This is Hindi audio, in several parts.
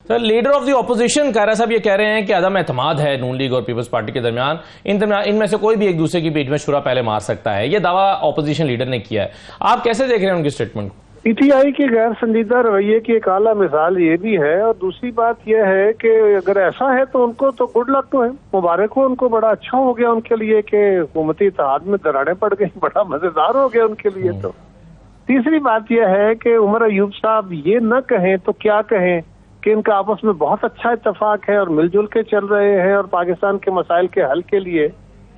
Sir, leader of the opposition Kaira साहब ये कह रहे हैं कि अदम एतमाद है नून लीग और पीपल्स पार्टी के दरमियान, इनमें से कोई भी एक दूसरे की पीठ में छुरा पहले मार सकता है। ये दावा ऑपोजिशन लीडर ने किया है। आप कैसे देख रहे हैं उनकी स्टेटमेंट को? पीटीआई के गैर संजीदा रवैये की एक आला मिसाल ये भी है, और दूसरी बात यह है कि अगर ऐसा है तो उनको तो गुड लक तो है, मुबारक हो उनको, बड़ा अच्छा हो गया उनके लिए कि हुकूमती इत्तेहाद में दरारें पड़ गई, बड़ा मजेदार हो गया उनके लिए। तो तीसरी बात यह है कि उमर अयूब साहब ये न कहें तो क्या कहें कि इनका आपस में बहुत अच्छा इत्तेफाक है और मिलजुल के चल रहे हैं और पाकिस्तान के मसाइल के हल के लिए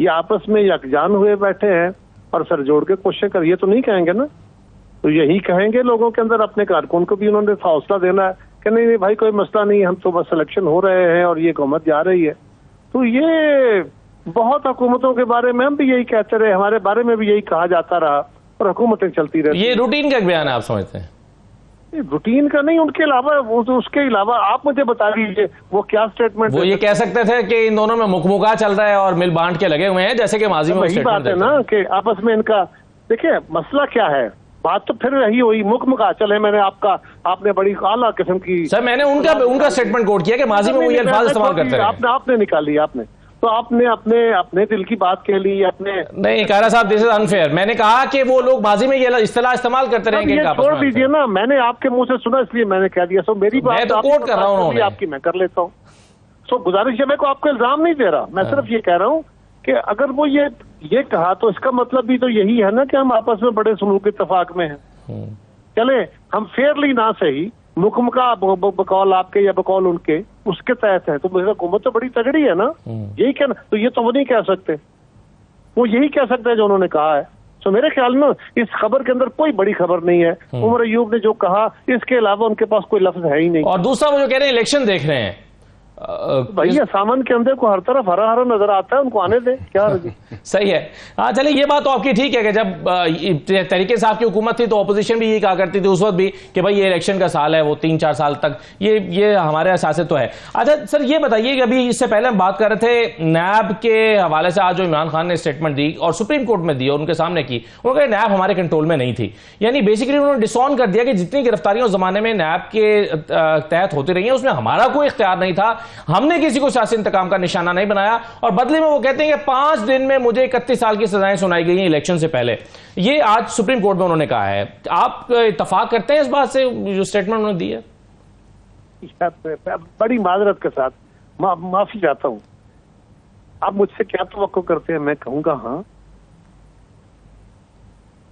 ये आपस में यकजान हुए बैठे हैं और सर जोड़ के कोशिश कर, ये तो नहीं कहेंगे ना। तो यही कहेंगे लोगों के अंदर, अपने कारकुन को भी उन्होंने हौसला देना है कि नहीं भाई कोई मसला नहीं, हम तो बस सिलेक्शन हो रहे हैं और ये हुकूमत जा रही है। तो ये बहुत हुकूमतों के बारे में हम भी यही कहते रहे, हमारे बारे में भी यही कहा जाता रहा और हुकूमतें चलती रही। ये रूटीन का बयान है आप समझते हैं? रूटीन का नहीं, उनके अलावा उसके अलावा आप मुझे बता दीजिए वो क्या स्टेटमेंट। वो ये कह सकते थे कि इन दोनों में मुखमुखा चल रहा है और मिल बांट के लगे हुए हैं, जैसे कि माजी में वही बात है ना कि आपस में इनका, देखिए मसला क्या है, बात तो फिर रही हुई मुखमुखा चले। मैंने आपने बड़ी आला किस्म की, सर मैंने उनका स्टेटमेंट कोट किया कि माजी में वही अल्फाज इस्तेमाल करते हैं। आपने निकाली, आपने तो आपने अपने दिल की बात कह ली अपने। नहीं कायरा साहब, दिस इज अनफेयर। मैंने कहा कि वो लोग माजी में ये इस्तेलाह इस्तेमाल करते रहेंगे। छोड़ दीजिए ना, मैंने आपके मुंह से सुना इसलिए मैंने कह दिया। सो मेरी बात तो कोट कर रहा हूँ, आपकी मैं कर लेता हूँ। सो गुजारिश है, मैं को आपको इल्जाम नहीं दे रहा, मैं सिर्फ ये कह रहा हूँ कि अगर वो ये कहा तो इसका मतलब भी तो यही है ना कि हम आपस में बड़े सलूक इत्तेफाक में हैं। चले हम फेयरली ना सही, मुखमुखा बकौल आपके या बकौल उनके उसके तहत है, तो मेरी हुकूमत तो बड़ी तगड़ी है ना। यही कहना, तो ये तो वो नहीं कह सकते, वो यही कह सकते हैं जो उन्होंने कहा है। तो मेरे ख्याल में इस खबर के अंदर कोई बड़ी खबर नहीं है। उमर अयूब ने जो कहा इसके अलावा उनके पास कोई लफ्ज है ही नहीं। और दूसरा वो जो कह रहे हैं इलेक्शन देख रहे हैं, भैया सामान के अंदर को हर तरफ हरा हरा नजर आता है, उनको आने दे क्या सही है। हाँ चलिए, ये बात तो आपकी ठीक है कि जब तहरीक इंसाफ की हुकूमत थी तो ऑपोजिशन भी यही कहा करती थी उस वक्त भी कि भाई ये इलेक्शन का साल है, वो 3-4 साल तक ये हमारे एहसास तो है। अच्छा सर, ये बताइए कि अभी इससे पहले हम बात कर रहे थे नैब के हवाले से, आज जो इमरान खान ने स्टेटमेंट दी और सुप्रीम कोर्ट में दी और उनके सामने की, उन्होंने कहा नैब हमारे कंट्रोल में नहीं थी। यानी बेसिकली उन्होंने डिसऑन कर दिया कि जितनी गिरफ्तारियां उस जमाने में नैब के तहत होती रही हैं उसमें हमारा कोई इख्तियार नहीं था, हमने किसी को सियासी इंतकाम का निशाना नहीं बनाया। और बदले में वो कहते हैं कि 5 दिन में मुझे 31 साल की सजाएं सुनाई गई हैं इलेक्शन से पहले। ये आज सुप्रीम कोर्ट में उन्होंने कहा है। आप इत्तफाक करते हैं इस बात से जो स्टेटमेंट उन्होंने दी है? बड़ी माजरत के साथ माफी चाहता हूं। आप मुझसे क्या तवक्को करते हैं? मैं कहूंगा हाँ,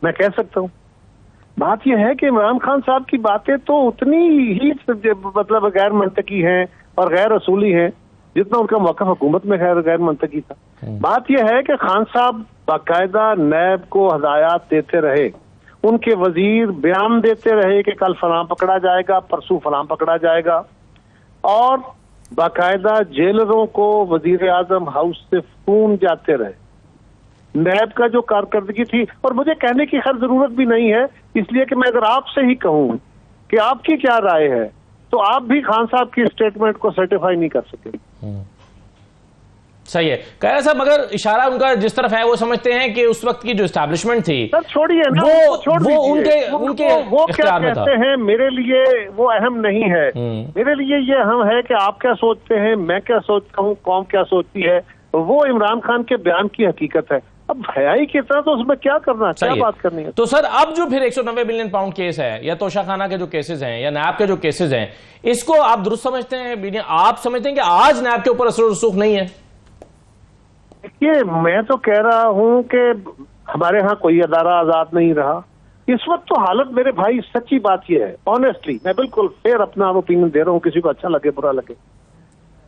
मैं कह सकता हूं। बात यह है कि इमरान खान साहब की बातें तो उतनी ही मतलब गैर मंतकी हैं और गैर असूली है जितना उनका मौका हुकूमत में गैर मंतकी था। बात यह है कि खान साहब बाकायदा नैब को हदायत देते रहे, उनके वजीर बयान देते रहे कि कल फलां पकड़ा जाएगा, परसों फलां पकड़ा जाएगा, और बाकायदा जेलरों को वजीर आजम हाउस से फोन जाते रहे। नैब का जो कारकर्दगी थी, और मुझे कहने की खैर जरूरत भी नहीं है, इसलिए कि मैं अगर आपसे ही कहूं कि आपकी क्या राय है तो आप भी खान साहब की स्टेटमेंट को सर्टिफाई नहीं कर सके। सही है कायरा साहब, मगर इशारा उनका जिस तरफ है वो समझते हैं कि उस वक्त की जो एस्टैब्लिशमेंट थी, सर छोड़िए ना, वो उनके वो क्या कहते हैं मेरे लिए वो अहम नहीं है। मेरे लिए ये अहम है कि आप क्या सोचते हैं, मैं क्या सोचता हूँ, कौम क्या सोचती है। वो इमरान खान के बयान की हकीकत है। अब हयाई की तरह तो उसमें क्या करना, क्या बात करनी है। तो सर अब जो फिर 190 बिलियन पाउंड केस है या तोशाखाना के जो केसेस हैं या नैब के जो केसेस हैं, इसको आप दुरुस्त समझते हैं? आप समझते हैं कि आज नैब के ऊपर असर रसूख नहीं है? देखिए, मैं तो कह रहा हूं कि हमारे यहाँ कोई अदारा आजाद नहीं रहा इस वक्त। तो हालत मेरे भाई, सच्ची बात यह है, ऑनेस्टली मैं बिल्कुल फेयर अपना ओपिनियन दे रहा हूँ, किसी को अच्छा लगे बुरा लगे।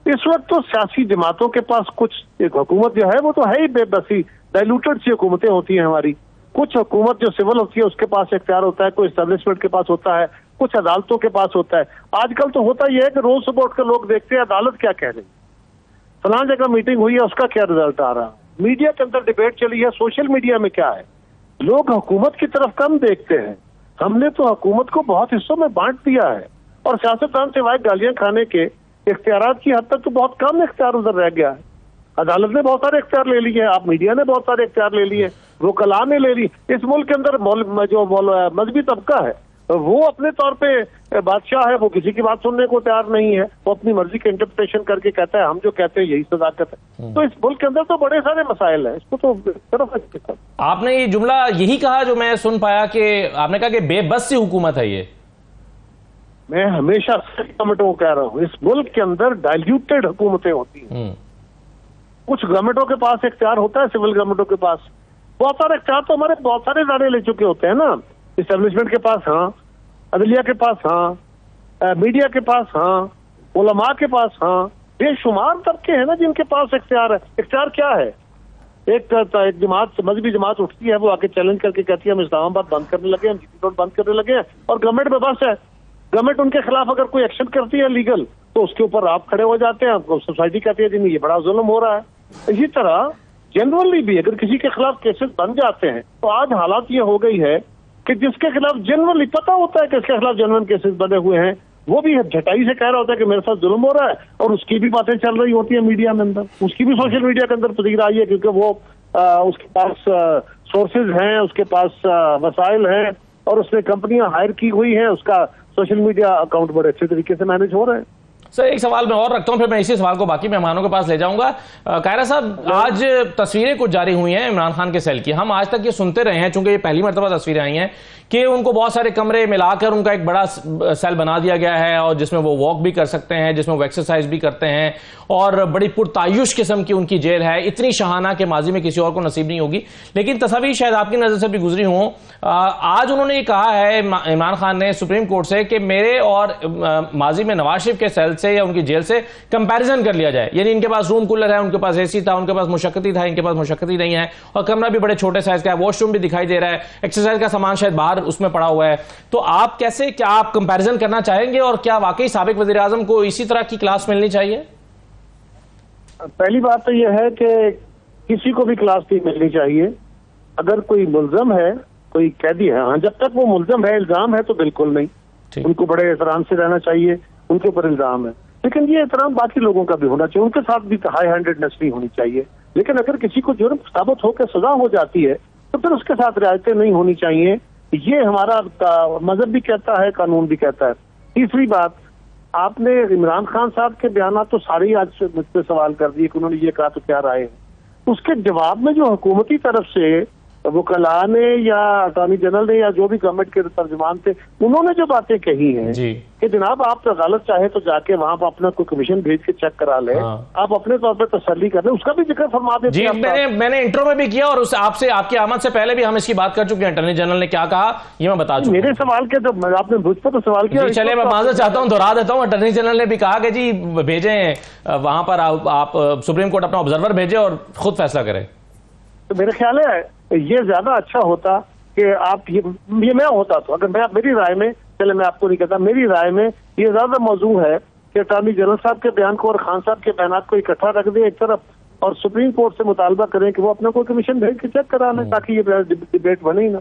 इस वक्त तो सियासी जमातों के पास कुछ, एक हुकूमत जो है वो तो है ही बेबसी, डाइल्यूटेड सी हुकूमतें होती हैं हमारी। कुछ हुकूमत जो सिविल होती है उसके पास इख्तियार होता है, कोई एस्टेब्लिशमेंट के पास होता है, कुछ अदालतों के पास होता है। आजकल तो होता यह है कि रोज सुबह उठ कर लोग देखते हैं अदालत क्या कह रही, फलां जगह मीटिंग हुई है उसका क्या रिजल्ट आ रहा, मीडिया के अंदर डिबेट चली है, सोशल मीडिया में क्या है। लोग हुकूमत की तरफ कम देखते हैं। हमने तो हुकूमत को बहुत हिस्सों में बांट दिया है, और सियासतदान सिवाय गालियां खाने के इख्तियारात की हद तक तो बहुत कम इख्तियार उधर रह गया है। अदालत ने बहुत सारे इख्तियार ले लिए, आप मीडिया ने बहुत सारे इख्तियार ले लिए, वकला ने ले ली। इस मुल्क के अंदर जो मजहबी तबका है वो अपने तौर पे बादशाह है, वो किसी की बात सुनने को तैयार नहीं है, वो अपनी मर्जी के इंटरप्रिटेशन करके कहता है हम जो कहते हैं यही सदाकत है। तो इस मुल्क के अंदर तो बड़े सारे मसाइल हैं, इसको तो तरफ। आपने ये जुमला यही कहा जो मैं सुन पाया कि आपने कहा कि बेबस सी हुकूमत है ये। मैं हमेशा गवर्नमेंटों को कह रहा हूँ, इस मुल्क के अंदर डाइल्यूटेड हुकूमतें होती हैं। कुछ गवर्नमेंटों के पास इख्तियार होता है, सिविल गवर्नमेंटों के पास बहुत सारे इख्तियार तो हमारे बहुत सारे इदारे ले चुके होते हैं ना। इस्टेब्लिशमेंट के पास हाँ, अदलिया के पास हाँ, मीडिया के पास हाँ, उलमा के पास हाँ, बेशुमार तबके हैं ना जिनके पास इख्तियार है। इख्तियार क्या है? एक जमात, मजहबी जमात उठती है, वो आके चैलेंज करके कहती है हम इस्लामाबाद बंद करने लगे, हम जीपी रोड बंद करने लगे हैं, और गवर्नमेंट में बस है। गवर्नमेंट उनके खिलाफ अगर कोई एक्शन करती है लीगल, तो उसके ऊपर आप खड़े हो जाते हैं, आपको सोसाइटी कहती है जी ये बड़ा जुल्म हो रहा है। इसी तरह जनरली भी अगर किसी के खिलाफ केसेस बन जाते हैं, तो आज हालात ये हो गई है कि जिसके खिलाफ जनरली पता होता है कि इसके खिलाफ जनरल केसेस बने हुए हैं, वो भी झटाई से कह रहा होता है कि मेरे साथ जुल्म हो रहा है, और उसकी भी बातें चल रही होती है मीडिया में अंदर, उसकी भी सोशल मीडिया के अंदर तस्वीर आई है, क्योंकि वो उसके पास सोर्सेज हैं, उसके पास वसाइल हैं, और उसने कंपनियां हायर की हुई हैं, उसका सोशल मीडिया अकाउंट बड़े अच्छे तरीके से मैनेज हो रहे हैं। सर एक सवाल मैं और रखता हूं, फिर मैं इसी सवाल को बाकी मेहमानों के पास ले जाऊंगा। कायरा साहब, आज तस्वीरें कुछ जारी हुई हैं इमरान खान के सेल की। हम आज तक ये सुनते रहे हैं, चूंकि ये पहली मरतबा तस्वीरें आई हैं, कि उनको बहुत सारे कमरे मिलाकर उनका एक बड़ा सेल बना दिया गया है, और जिसमें वो वॉक भी कर सकते हैं, जिसमें वो एक्सरसाइज भी करते हैं, और बड़ी पुरतायुश किस्म की उनकी जेल है, इतनी शहाना के माजी में किसी और को नसीब नहीं होगी। लेकिन तस्वीर शायद आपकी नजर से भी गुजरी हों। आज उन्होंने ये कहा है इमरान खान ने सुप्रीम कोर्ट से कि मेरे और माजी में नवाज शरीफ के सेल से या उनकी जेल से कंपैरिजन कर लिया जाए। यानी इनके पास रूम कूलर है, उनके पास एसी था, उनके पास मुशक्कती था, इनके पास मुशक्कती नहीं है, और कमरा भी बड़े छोटे साइज का है, वॉशरूम भी दिखाई दे रहा है, एक्सरसाइज का सामान शायद बाहर उसमें पड़ा हुआ है। तो आप कैसे, क्या आप कंपैरिजन करना चाहेंगे, और क्या वाकई साबिक वजीर आजम को इसी तरह की क्लास मिलनी चाहिए? पहली बात तो यह है कि किसी को भी क्लास नहीं मिलनी चाहिए। अगर कोई मुल्जम है, कोई कैदी है, हाँ, जब तक वो मुल्जम है, इल्जाम है तो बिल्कुल नहीं, उनको बड़े एहतराम से रहना चाहिए, उनके ऊपर इल्जाम है, लेकिन ये एहतराम बाकी लोगों का भी होना चाहिए, उनके साथ भी हाई हैंडेडनेस नहीं होनी चाहिए। लेकिन अगर किसी को जुर्म साबित होकर सजा हो जाती है, तो फिर उसके साथ रियायतें नहीं होनी चाहिए। ये हमारा मजहब भी कहता है, कानून भी कहता है। तीसरी बात, आपने इमरान खान साहब के बयान तो सारे ही आज मुझसे सवाल कर दिए कि उन्होंने ये कहा तो क्या राय है। उसके जवाब में जो हुकूमती तरफ से वकला ने या अटॉर्नी जनरल ने या जो भी गवर्नमेंट के तर्जुमान थे, उन्होंने जो बातें कही हैं कि जनाब आप तो गलत चाहे तो जाके वहां पर अपना कोई कमीशन भेज के चेक करा ले, आप अपने तौर पर तसल्ली कर ले, उसका भी जिक्र फरमा देते जी। मैंने इंट्रो में भी किया, और उस आपसे आपकी आमद से पहले भी हम इसकी बात कर चुके हैं। अटॉर्नी जनरल ने क्या कहा ये मैं बता चुका। मेरे सवाल के तो आपने मुझ पर तो सवाल किया, चलिए मैं माजरत चाहता हूँ, दोहरा देता हूँ। अटॉर्नी जनरल ने भी कहा कि जी भेजें वहां पर आप सुप्रीम कोर्ट अपना ऑब्जर्वर भेजे और खुद फैसला करें। तो मेरे ख्याल है ये ज्यादा अच्छा होता कि आप ये मैं होता तो, अगर मैं मेरी राय में, चले मैं आपको नहीं कहता, मेरी राय में ये ज्यादा मौजू है कि अटॉर्नी जनरल साहब के बयान को और खान साहब के बयान को इकट्ठा रख दें एक तरफ, और सुप्रीम कोर्ट से मुतालबा करें कि वो अपना कोई कमीशन भेज के चेक करा लें, ताकि ये डिबेट बने ही ना।